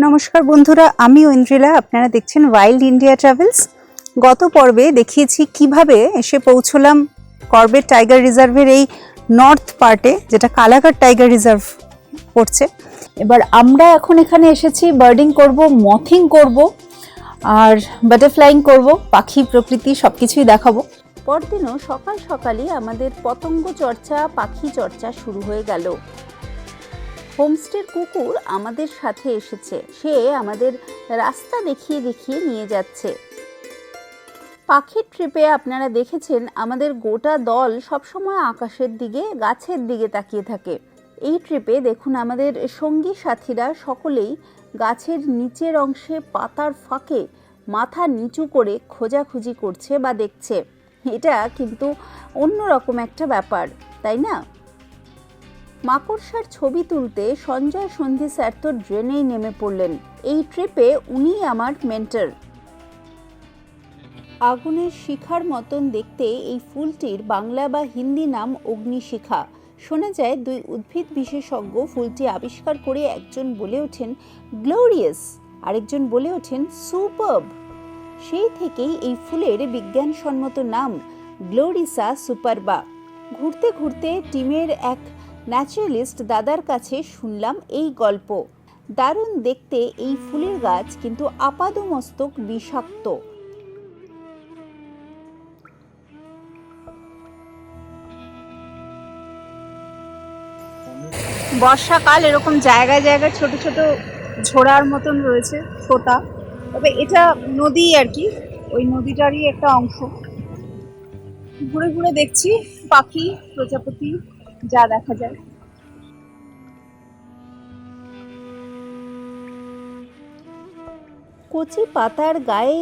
নমস্কার বন্ধুরা, আমি ঐন্দ্রিলা। আপনারা দেখছেন ওয়াইল্ড ইন্ডিয়া ট্রাভেলস। গত পর্বে দেখিয়েছি কিভাবে এসে পৌঁছলাম কর্বেট টাইগার রিজার্ভের এই নর্থ পার্টে, যেটা কালাঘাট টাইগার রিজার্ভ পড়ছে। এবার আমরা এখন এখানে এসেছি বার্ডিং করব, মথিং করব আর বাটারফ্লাইং করব, পাখি প্রকৃতি সব কিছুই দেখাবো। পরদিনও সকাল সকালই আমাদের পতঙ্গ চর্চা, পাখি চর্চা শুরু হয়ে গেল। হোমস্টের কুকুর আমাদের সাথে এসেছে, সে আমাদের রাস্তা দেখিয়ে দেখিয়ে নিয়ে যাচ্ছে। পাখির ট্রিপে আপনারা দেখেছেন আমাদের গোটা দল সবসময় আকাশের দিকে, গাছের দিকে তাকিয়ে থাকে। এই ট্রিপে দেখুন আমাদের সঙ্গী সাথীরা সকলেই গাছের নিচের অংশে পাতার ফাঁকে মাথা নিচু করে খোঁজাখুঁজি করছে বা দেখছে। এটা কিন্তু অন্যরকম একটা ব্যাপার, তাই না? মাকড়সার ছবি তুলতে সঞ্জয় সন্ধি স্যার তো ড্রেনেই নেমে পড়লেন। এই ট্রিপে উনিই আমার মেন্টর। আগুনের শিখার মতন দেখতে এই ফুলটির বাংলা বা হিন্দি নাম অগ্নিশিখা। শোনা যায় দুই উদ্ভিদ বিশেষজ্ঞ ফুলটি আবিষ্কার করে একজন বলে ওঠেন গ্লোরিয়াস, আরেকজন বলে ওঠেন সুপারব। সেই থেকেই এই ফুলের বিজ্ঞানসম্মত নাম গ্লোরিসা সুপারবা। ঘুরতে ঘুরতে টিমের এক ন্যাচারালিস্ট দাদার কাছে শুনলাম এই গল্প। দারুণ দেখতে এই ফুলের গাছ, কিন্তু আপাদমস্তক বিষাক্ত। বর্ষাকাল এরকম জায়গায় জায়গায় ছোট ছোট ঝোড়ার মতন রয়েছে সোতা, তবে এটা নদী আর কি, ওই নদীটারই একটা অংশ। ঘুরে ঘুরে দেখছি পাখি প্রজাপতি যা দেখা যায়। কচি পাতার গায়ে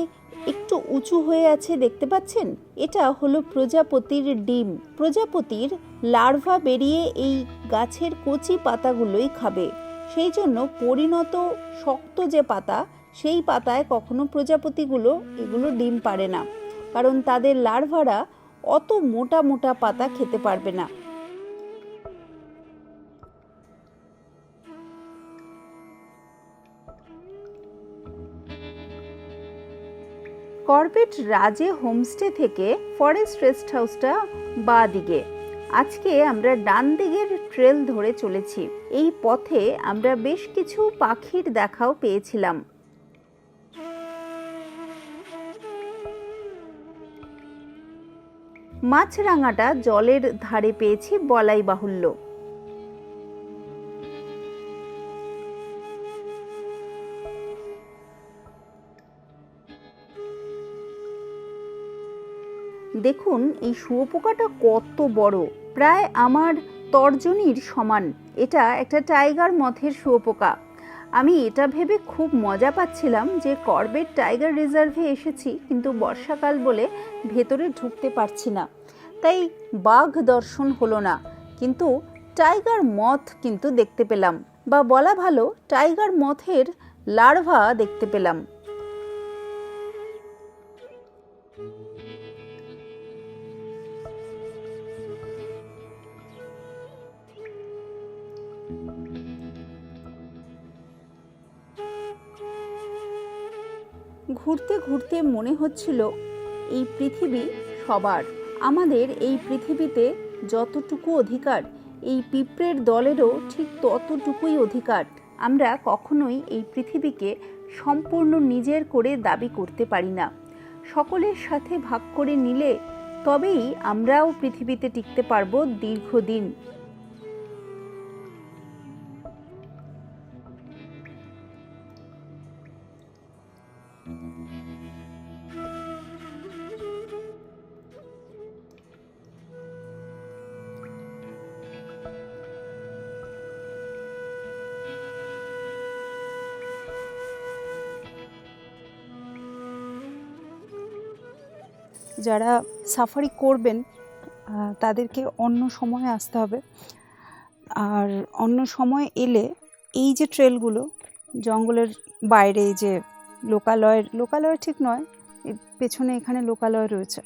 একটু উঁচু হয়ে আছে, দেখতে পাচ্ছেন? এটা হলো প্রজাপতির ডিম। প্রজাপতির লার্ভা বেরিয়ে এই গাছের কচি পাতাগুলোই খাবে। সেই জন্য পরিণত শক্ত যে পাতা, সেই পাতায় কখনো প্রজাপতিগুলো এগুলো ডিম পারে না, কারণ তাদের লার্ভারা অত মোটা মোটা পাতা খেতে পারবে না। কর্বেট রাজে হোমস্টে থেকে ফরেস্ট রেস্ট হাউসটা বাঁ দিকে। আজকে আমরা ডান দিকের ট্রেল ধরে চলেছি। এই পথে আমরা বেশ কিছু পাখির দেখাও পেয়েছিলাম। মাছরাঙাটা জলের ধারে পেয়েছি বলাই বাহুল্য। দেখুন এই শুঁয়োপোকাটা কত বড়, প্রায় আমার তর্জনীর সমান। এটা একটা টাইগার মথের শুঁয়োপোকা। আমি এটা ভেবে খুব মজা পাচ্ছিলাম যে কর্বেট টাইগার রিজার্ভে এসেছি, কিন্তু বর্ষাকাল বলে ভেতরে ঢুকতে পারছি না, তাই বাঘ দর্শন হলো না। কিন্তু টাইগার মথ কিন্তু দেখতে পেলাম, বা বলা ভালো টাইগার মথের লার্ভা দেখতে পেলাম। ঘুরতে ঘুরতে মনে হচ্ছিল এই পৃথিবী সবার। আমাদের এই পৃথিবীতে যতটুকু অধিকার, এই পিঁপড়ের দলেরও ঠিক ততটুকুই অধিকার। আমরা কখনোই এই পৃথিবীকে সম্পূর্ণ নিজের করে দাবি করতে পারি না। সকলের সাথে ভাগ করে নিলে তবেই আমরাও পৃথিবীতে টিকতে পারবো দীর্ঘদিন। যারা সাফারি করবেন তাদেরকে অন্য সময় আসতে হবে, আর অন্য সময় এলে এই যে ট্রেলগুলো জঙ্গলের বাইরে, এই যে লোকালয় ঠিক নয়, পেছনে এখানে লোকালয় রয়েছে,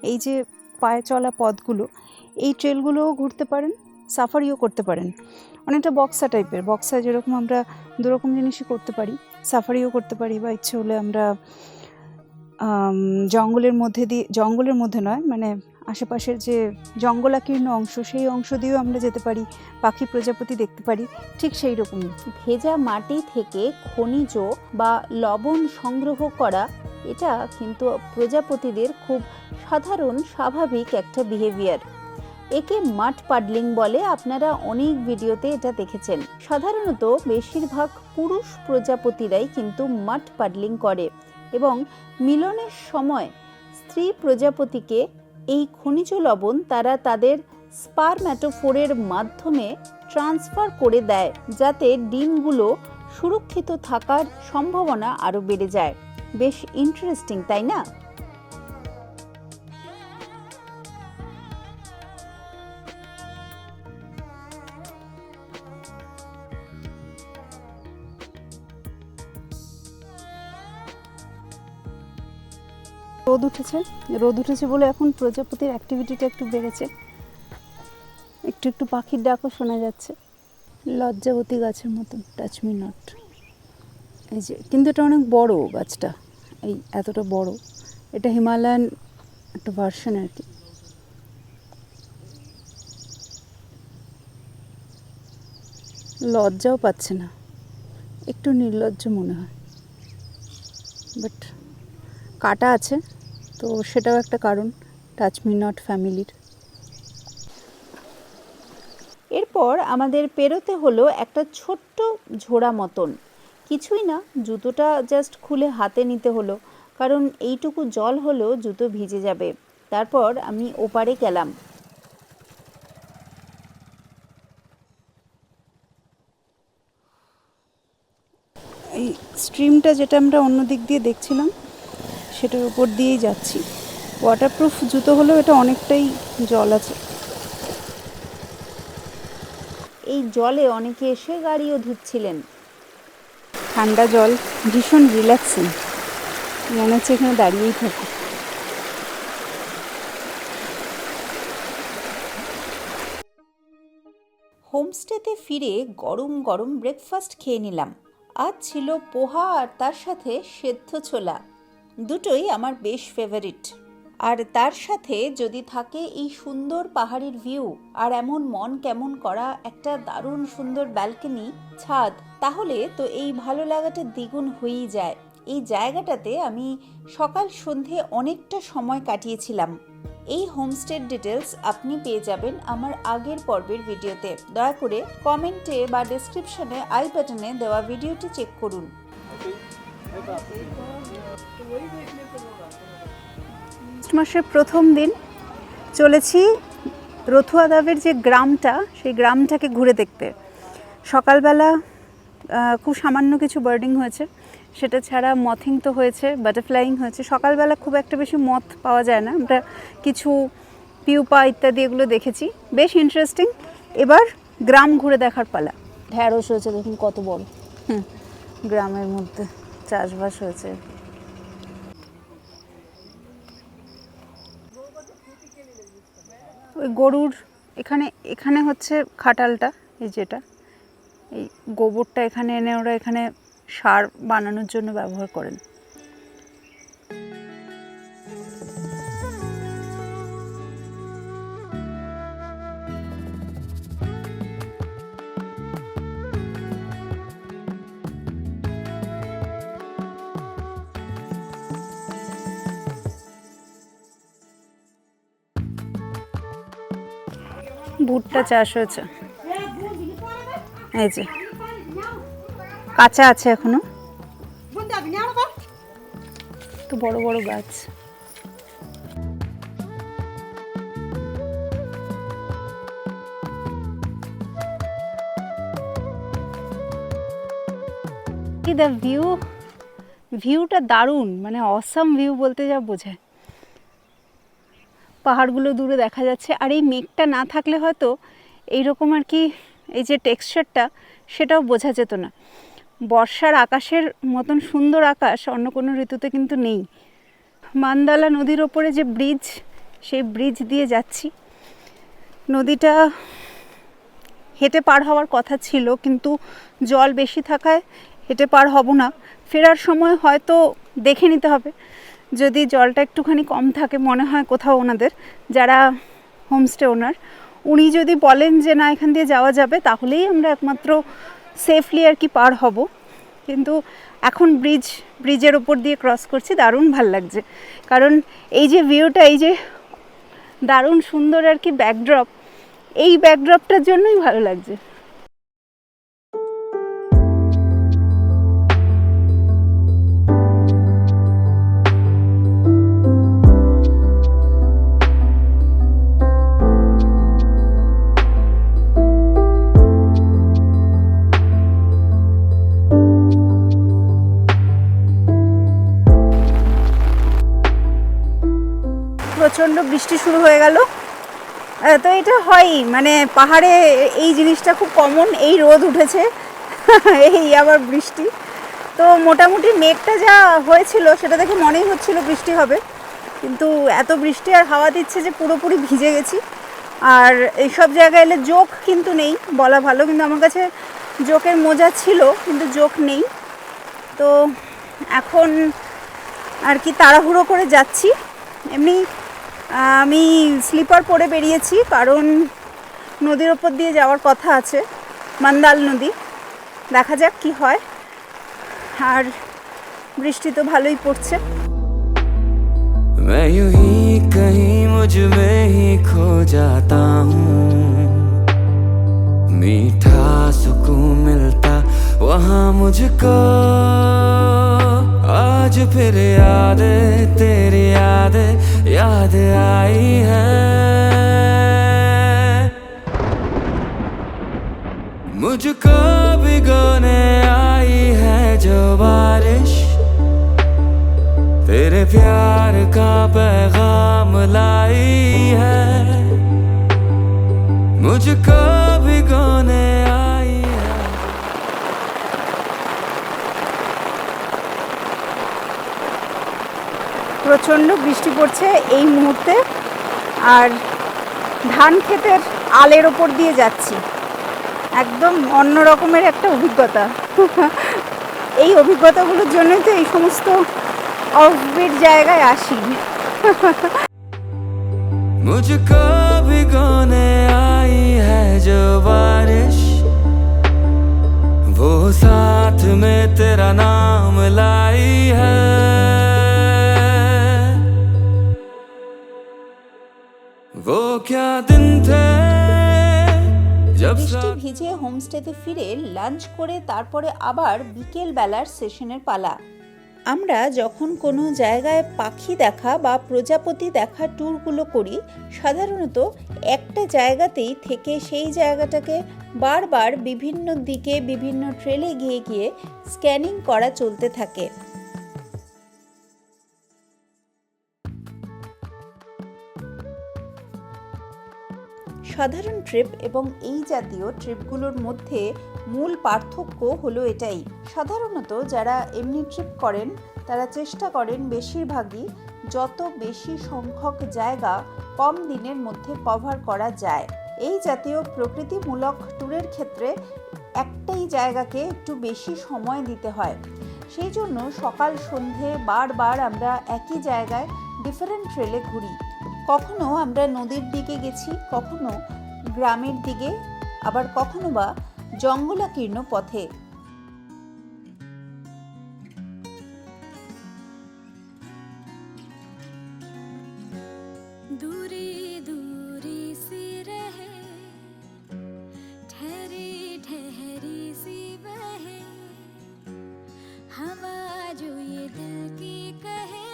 এই যে পায়ে চলা পথগুলো, এই ট্রেলগুলোও ঘুরতে পারেন। সাফারিও করতে পারেন, অনেকটা বক্সা টাইপের। বক্সা যেরকম আমরা দুরকম জিনিসই করতে পারি, সাফারিও করতে পারি, বা ইচ্ছে হলে আমরা জঙ্গলের মধ্যে নয়, মানে আশেপাশের যে জঙ্গলাকীর্ণ অংশ, সেই অংশ দিয়েও আমরা যেতে পারি, পাখি প্রজাপতি দেখতে পারি, ঠিক সেই রকমই। ভেজা মাটি থেকে খনিজ বা লবণ সংগ্রহ করা, এটা কিন্তু প্রজাপতিদের খুব সাধারণ স্বাভাবিক একটা বিহেভিয়ার। একে মাড পাডলিং বলে। আপনারা অনেক ভিডিওতে এটা দেখেছেন। সাধারণত বেশিরভাগ পুরুষ প্রজাপতিরাই কিন্তু মাড পাডলিং করে এবং মিলনের সময় স্ত্রী প্রজাপতিকে এই খনিজ লবণ তারা তাদের স্পারম্যাটোফোরের মাধ্যমে ট্রান্সফার করে দেয়, যাতে ডিমগুলো সুরক্ষিত থাকার সম্ভাবনা আরও বেড়ে যায়। বেশ ইন্টারেস্টিং, তাই না? রোদ উঠেছে বলে এখন প্রজাপতির অ্যাক্টিভিটিটা একটু বেড়েছে, একটু একটু পাখির ডাকও শোনা যাচ্ছে, লজ্জাবতী গাছের মতন, টাচ মি নট। এই যে, কিন্তু এটা অনেক বড় গাছটা, এই এতটা বড়, এটা হিমালয়ান একটা ভার্সন আর কি। লজ্জাও পাচ্ছে না, একটু নির্লজ্জ মনে হয়, বাট কাটা আছে তো সেটাও একটা কারণ টাচ মি নট ফ্যামিলির। এরপর আমাদের পেরোতে হলো একটা ছোট্ট ঝোড়া মতন, কিছুই না, জুতোটা জাস্ট খুলে হাতে নিতে হলো, কারণ এইটুকু জল হলেও জুতো ভিজে যাবে। তারপর আমি ওপারে গেলাম। এই স্ট্রিমটা যেটা আমরা অন্য দিক দিয়ে দেখছিলাম সেটার উপর দিয়েই যাচ্ছি। ওয়াটারপ্রুফ জুতো হলেও এটা অনেকটাই জল আছে। এই জলে অনেকে এসে গাড়িও ধুচ্ছিলেন। ঠান্ডা জল, ভীষণ রিল্যাক্সিং, মনে হচ্ছে এখানে দাঁড়িয়েই থাকি। হোমস্টেতে ফিরে গরম গরম ব্রেকফাস্ট খেয়ে নিলাম। আজ ছিল পোহা আর তার সাথে সেদ্ধ ছোলা, দুটোই আমার বেশ ফেভারিট। আর তার সাথে যদি থাকে এই সুন্দর পাহাড়ের ভিউ আর এমন মন কেমন করা একটা দারুণ সুন্দর ব্যালকনি, ছাদ, তাহলে তো এই ভালো লাগাটা দ্বিগুণ হয়েই যায়। এই জায়গাটাতে আমি সকাল সন্ধে অনেকটা সময় কাটিয়েছিলাম। এই হোমস্টের ডিটেলস আপনি পেয়ে যাবেন আমার আগের পর্বের ভিডিওতে। দয়া করে কমেন্টে বা ডেসক্রিপশনে আই বাটনে দেওয়া ভিডিওটি চেক করুন। মাসের প্রথম দিন চলেছি রথুয়া দাবের যে গ্রামটা, সেই গ্রামটাকে ঘুরে দেখতে। সকালবেলা খুব সামান্য কিছু বার্ডিং হয়েছে, সেটা ছাড়া মথিং তো হয়েছে, বাটারফ্লাইং হয়েছে। সকালবেলা খুব একটা বেশি মথ পাওয়া যায় না, আমরা কিছু পিউপা ইত্যাদি এগুলো দেখেছি, বেশ ইন্টারেস্টিং। এবার গ্রাম ঘুরে দেখার পালা। ঢ্যাঁড়স হয়েছে, দেখুন কত বড়, গ্রামের মধ্যে চাষবাস হয়েছে। ওই গরুর এখানে হচ্ছে খাটালটা, এই যেটা, এই গোবরটা এখানে এনে ওরা এখানে সার বানানোর জন্য ব্যবহার করেন। ভুট্টা চাষ হয়েছে, এই যে কাঁচা আছে এখনো, তো বড় বড় গাছ। কি দ্য ভিউটা দারুণ, মানে অসাম ভিউ বলতে যা বোঝায়। পাহাড়গুলো দূরে দেখা যাচ্ছে, আর এই মেঘটা না থাকলে হয়তো এইরকম আর কি, এই যে টেক্সচারটা, সেটাও বোঝা যেত না। বর্ষার আকাশের মতন সুন্দর আকাশ অন্য কোনো ঋতুতে কিন্তু নেই। মান্দালা নদীর ওপরে যে ব্রিজ, সেই ব্রিজ দিয়ে যাচ্ছি। নদীটা হেঁটে পার হওয়ার কথা ছিল, কিন্তু জল বেশি থাকায় হেঁটে পার হব না। ফেরার সময় হয়তো দেখে নিতে হবে, যদি জলটা একটুখানি কম থাকে মনে হয় কোথাও ওনাদের যারা হোমস্টে ওনার, উনি যদি বলেন যে না এখান দিয়ে যাওয়া যাবে, তাহলেই আমরা একমাত্র সেফলি আর কি পার হব। কিন্তু এখন ব্রিজের ওপর দিয়ে ক্রস করছি, দারুণ ভাল লাগছে। কারণ এই যে ভিউটা, এই যে দারুণ সুন্দর আর কি ব্যাকড্রপ, এই ব্যাকড্রপটার জন্যই ভালো লাগছে। প্রচণ্ড বৃষ্টি শুরু হয়ে গেল। তো এটা হয়ই, মানে পাহাড়ে এই জিনিসটা খুব কমন, এই রোদ উঠেছে এই আবার বৃষ্টি। তো মোটামুটি মেঘটা যা হয়েছিল সেটা দেখে মনেই হচ্ছিল বৃষ্টি হবে, কিন্তু এত বৃষ্টি আর হাওয়া দিচ্ছে যে পুরোপুরি ভিজে গেছি। আর এইসব জায়গায় এলে জোক কিন্তু নেই, বলা ভালো, কিন্তু আমার কাছে জোকের মোজা ছিল কিন্তু জোক নেই। তো এখন আর কি তাড়াহুড়ো করে যাচ্ছি। এমনি আমি স্লিপার পরে বেরিয়েছি, কারণ নদীর ওপর দিয়ে যাওয়ার কথা আছে, মান্দাল নদী। দেখা যাক কি হয়। আর বৃষ্টি তো ভালোই পড়ছে। मैं यूं ही कहीं मुझ में ही खो जाता हूँ, मीठा सुकून मिलता वहाँ मुझको। आज फिर तेरी याद आई है, मुझको भिगोने आई है जो बारिश, तेरे प्यार का पैगाम लाई है, मुझको भिगोने आई है। প্রচণ্ড বৃষ্টি পড়ছে এই মুহূর্তে, আর ধান ক্ষেতের আলের ওপর দিয়ে যাচ্ছি। একদম অন্য রকমের একটা অভিজ্ঞতা। এই অভিজ্ঞতাগুলোর জন্যই তো এই সমস্ত অফবিট জায়গায় আসি। मुझको भिगोने आई है जो बारिश, वो साथ में तेरा नाम लाई है, वो क्या दिन थे जब বৃষ্টি ভিজে হোমস্টেতে ফিরে লাঞ্চ করে তারপরে আবার বিকেল বেলার সেশনের পালা। আমরা যখন কোনো জায়গায় পাখি দেখা বা প্রজাপতি দেখা ট্যুরগুলো করি, সাধারণত একটা জায়গাতেই থেকে সেই জায়গাটাকে বারবার বিভিন্ন দিকে বিভিন্ন ট্রেলে গিয়ে গিয়ে স্ক্যানিং করা চলতে থাকে। সাধারণ ট্রিপ এবং এই জাতীয় ট্রিপগুলোর মধ্যে মূল পার্থক্য হলো এটাই। সাধারণত যারা এমনি ট্রিপ করেন তারা চেষ্টা করেন বেশিরভাগই যত বেশি সংখ্যক জায়গা কম দিনের মধ্যে কভার করা যায়। এই জাতীয় প্রকৃতিমূলক ট্যুরের ক্ষেত্রে একটাই জায়গাকে একটু বেশি সময় দিতে হয়। সেই জন্য সকাল সন্ধে বারবার আমরা একই জায়গায় ডিফারেন্ট ট্রেলে ঘুরি। কখনো আমরা নদীর দিকে গেছি, কখনো গ্রামের দিকে, আবার কখনো বা জঙ্গলাকীর্ণ পথে। दूरी दूरी सी रहे, ठहरी ठहरी सी बहे, हवा जो ये दिल की कहे,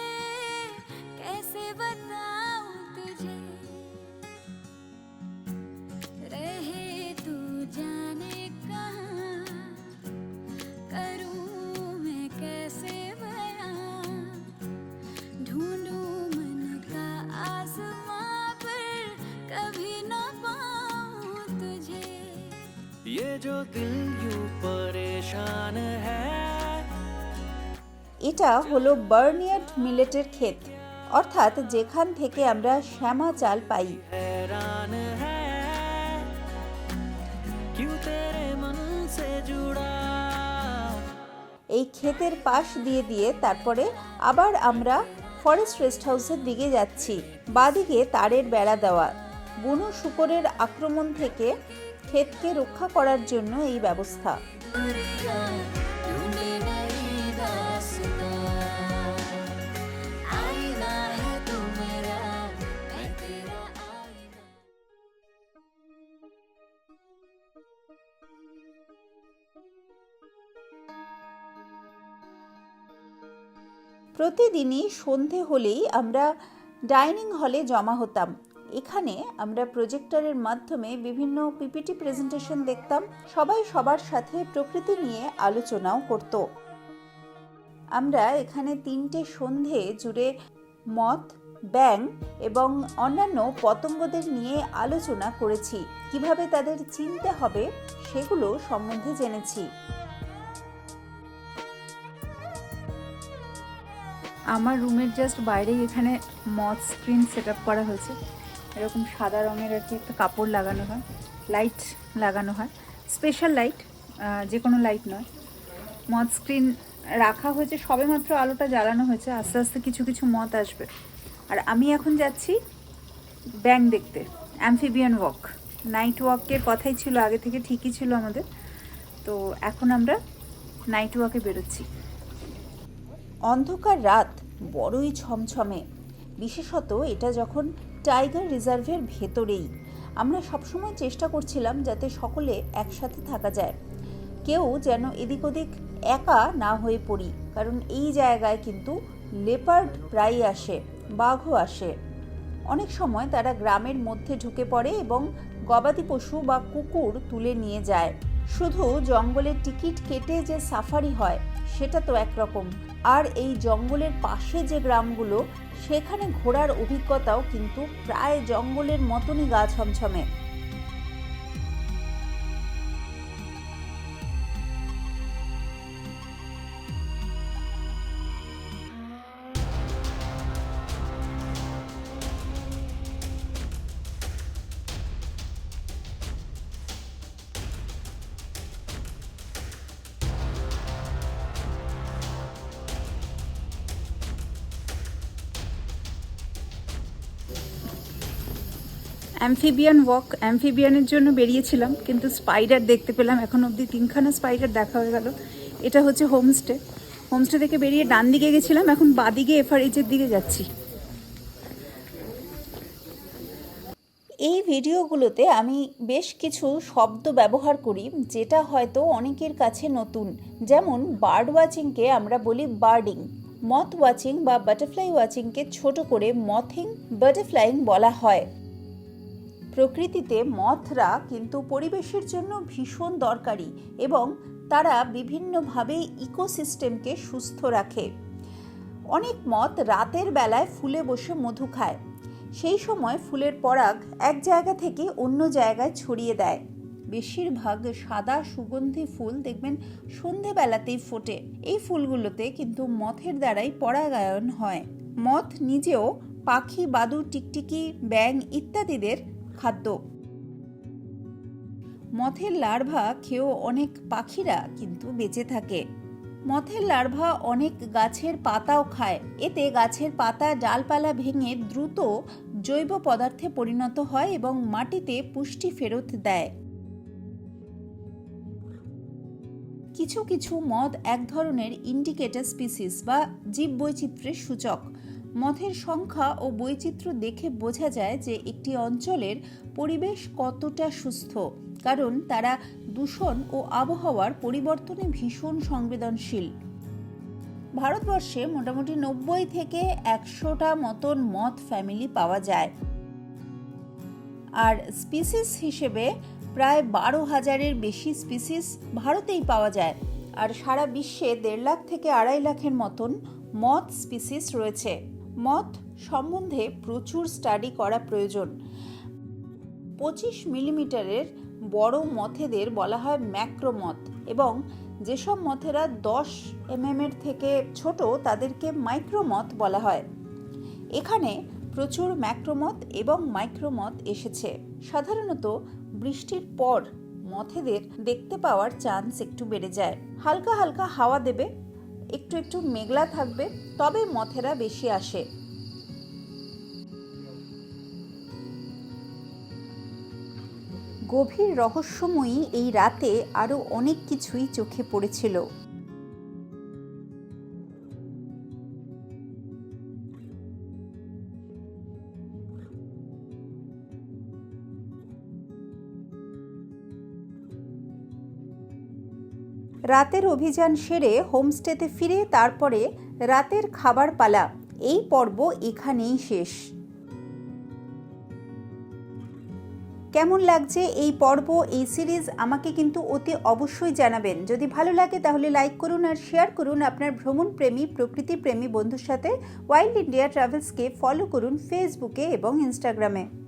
कैसे बताऊं तुझे, रहे तू जाने कहाँ, करूं मैं कैसे बयां, ढूंढूं मन का आसमां पर कभी न पाऊं तुझे, ये जो दिल यूं परेशान है। এটা হলো বার্নিয়ার্ড মিলেটের ক্ষেত, অর্থাৎ যেখান থেকে আমরা শ্যামা চাল পাই। हैरान है क्यों तेरे मन से जुड़ा। এই ক্ষেতের পাশ দিয়ে দিয়ে তারপরে আবার আমরা ফরেস্ট রেস্ট হাউসের দিকে যাচ্ছি। বাদিকে তারের বেড়া দেওয়া, বুনো শূকরের আক্রমণ থেকে ক্ষেতকে রক্ষা করার জন্য এই ব্যবস্থা। ढूंढे नई दास्तां, आईना है तू मेरा, मैं तेरा आईना। প্রতিদিনই সন্ধে হলেই আমরা ডাইনিং হলে জমা হতাম। এখানে আমরা প্রজেক্টরের মাধ্যমে বিভিন্ন পিপিটি প্রেজেন্টেশন দেখতাম। সবাই সবার সাথে প্রকৃতি নিয়ে আলোচনাও করত। আমরা এখানে 3টে সন্ধে জুড়ে মথ, ব্যাঙ এবং অন্যান্য পতঙ্গদের নিয়ে আলোচনা করেছি। কিভাবে তাদের চিনতে হবে সেগুলো সম্বন্ধে জেনেছি। আমার রুমের জাস্ট বাইরেই এখানে মথ স্ক্রিন সেট আপ করা হয়েছে। এরকম সাদা রঙের আর কি একটা কাপড় লাগানো হয়, লাইট লাগানো হয়, স্পেশাল লাইট, যে কোনো লাইট নয়। মথ স্ক্রিন রাখা হয়েছে, সবেমাত্র আলোটা জ্বালানো হয়েছে, আস্তে আস্তে কিছু কিছু মথ আসবে। আর আমি এখন যাচ্ছি ব্যাঙ দেখতে, অ্যামফিবিয়ান ওয়াক। নাইট ওয়াকের কথাই ছিল আগে থেকে, ঠিকই ছিল আমাদের। তো এখন আমরা নাইট ওয়াকে বেরোচ্ছি। অন্ধকার রাত বড়ই ছমছমে, বিশেষত এটা যখন টাইগার রিজার্ভের ভেতরেই। আমরা সবসময় চেষ্টা করছিলাম যাতে সকলে একসাথে থাকা যায়, কেউ যেন এদিক ওদিক একা না হয়ে পড়ি, কারণ এই জায়গায় কিন্তু লেপার্ড প্রায়ই আসে, বাঘও আসে। অনেক সময় তারা গ্রামের মধ্যে ঢুকে পড়ে এবং গবাদি পশু বা কুকুর তুলে নিয়ে যায়। শুধু জঙ্গলের টিকিট কেটে যে সাফারি হয় সেটা তো একরকম, আর এই জঙ্গলের পাশে যে গ্রামগুলো সেখানে ঘোরার অভিজ্ঞতাও কিন্তু প্রায় জঙ্গলের মতনই গা ছমছমে। অ্যামফিবিয়ান ওয়াক, অ্যামফিবিয়ানের জন্য বেরিয়েছিলাম, কিন্তু স্পাইডার দেখতে পেলাম। এখন অবধি 3খানা স্পাইডার দেখা হয়ে গেল। এটা হচ্ছে হোমস্টে। হোমস্টে থেকে বেরিয়ে ডান দিকে গেছিলাম, এখন বাদিকে এফআরএইচের দিকে যাচ্ছি। এই ভিডিওগুলোতে আমি বেশ কিছু শব্দ ব্যবহার করি যেটা হয়তো অনেকের কাছে নতুন। যেমন বার্ড ওয়াচিংকে আমরা বলি বার্ডিং, মথ ওয়াচিং বা বাটারফ্লাই ওয়াচিংকে ছোট করে মথিং, বাটারফ্লাইং বলা হয়। প্রকৃতিতে মথরা কিন্তু পরিবেশের জন্য ভীষণ দরকারি এবং তারা বিভিন্নভাবে ইকোসিস্টেমকে সুস্থ রাখে। অনেক মথ রাতের বেলায় ফুলে বসে মধু খায়। সেই সময় ফুলের পরাগ এক জায়গা থেকে অন্য জায়গায় ছড়িয়ে দেয়। বেশিরভাগ সাদা সুগন্ধি ফুল দেখবেন সন্ধেবেলাতেই ফোটে। এই ফুলগুলোতে কিন্তু মথের দ্বারাই পরাগায়ন হয়। মথ নিজেও পাখি, বাদুড়, টিকটিকি, ব্যাঙ ইত্যাদিদের খাদ্য। মথের লার্ভা খেয়েও অনেক পাখিরা কিন্তু বেঁচে থাকে। মথের লার্ভা অনেক গাছের পাতাও খায়। এতে গাছের পাতা, ডালপালা ভেঙে দ্রুত জৈব পদার্থে পরিণত হয় এবং মাটিতে পুষ্টি ফেরত দেয়। কিছু কিছু মথ এক ধরনের ইন্ডিকেটর স্পিসিস বা জীববৈচিত্র্যের সূচক। মথের সংখ্যা ও বৈচিত্র্য দেখে বোঝা যায় যে একটি অঞ্চলের পরিবেশ কতটা সুস্থ, কারণ তারা দূষণ ও আবহাওয়ার পরিবর্তনে ভীষণ সংবেদনশীল। ভারতবর্ষে মোটামুটি 90 থেকে 100টা মতন মথ ফ্যামিলি পাওয়া যায়, আর স্পিসিস হিসেবে প্রায় 12,000-এর বেশি স্পিসিস ভারতেই পাওয়া যায়। আর সারা বিশ্বে 1.5 লাখ থেকে 2.5 লাখের মতন মথ স্পিসিস রয়েছে। মথ সম্বন্ধে প্রচুর স্টাডি করা প্রয়োজন। 25 মিলিমিটারের বড় মথেদের বলা হয় ম্যাক্রোমথ, এবং যেসব মথেরা 10 mm থেকে ছোট তাদেরকে মাইক্রোমথ বলা হয়। এখানে প্রচুর ম্যাক্রোমথ এবং মাইক্রোমথ এসেছে। সাধারণত বৃষ্টির পর মথেদের দেখতে পাওয়ার চান্স একটু বেড়ে যায়। হালকা হালকা হাওয়া দেবে, একটু একটু মেঘলা থাকবে, তবে মথেরা বেশি আসে। গভীর রহস্যময়ী এই রাতে আরও অনেক কিছুই চোখে পড়েছিল। রাতের অভিযান সেরে হোমস্টেতে ফিরে তারপরে রাতের খাবার পালা। এই পর্ব এখানেই শেষ। কেমন লাগছে এই পর্ব, এই সিরিজ আমাকে কিন্তু অতি অবশ্যই জানাবেন। যদি ভালো লাগে তাহলে লাইক করুন আর শেয়ার করুন আপনার ভ্রমণপ্রেমী প্রকৃতিপ্রেমী বন্ধুর সাথে। ওয়াইল্ড ইন্ডিয়া ট্রাভেলসকে ফলো করুন ফেসবুকে এবং ইনস্টাগ্রামে।